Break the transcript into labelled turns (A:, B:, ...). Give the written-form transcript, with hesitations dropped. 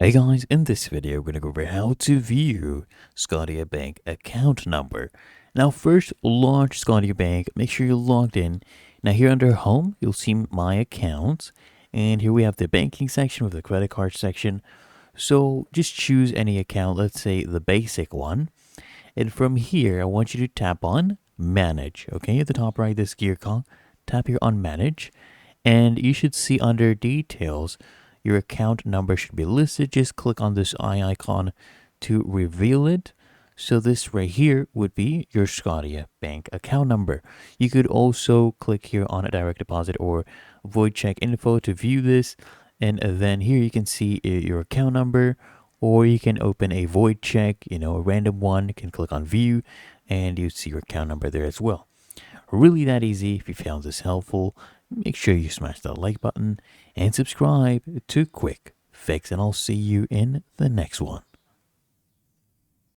A: Hey guys, in this video we're going to go over how to view Scotiabank account number. Now first, launch Scotiabank, make sure you're logged in. Now here under home, you'll see my accounts, and here we have the banking section with the credit card section. So just choose any account, let's say the basic one. And from here, I want you to tap on manage, okay? At the top right, this gear call, tap here on manage, and you should see under details, your account number should be listed. Just click on this eye icon to reveal it. So this right here would be your Scotiabank account number. You could also click here on a direct deposit or void check info to view this. And then here you can see your account number, or you can open a void check, a random one. You can click on view and you see your account number there as well. Really that easy. If you found this helpful, make sure you smash that like button and subscribe to Quick Fix, and I'll see you in the next one.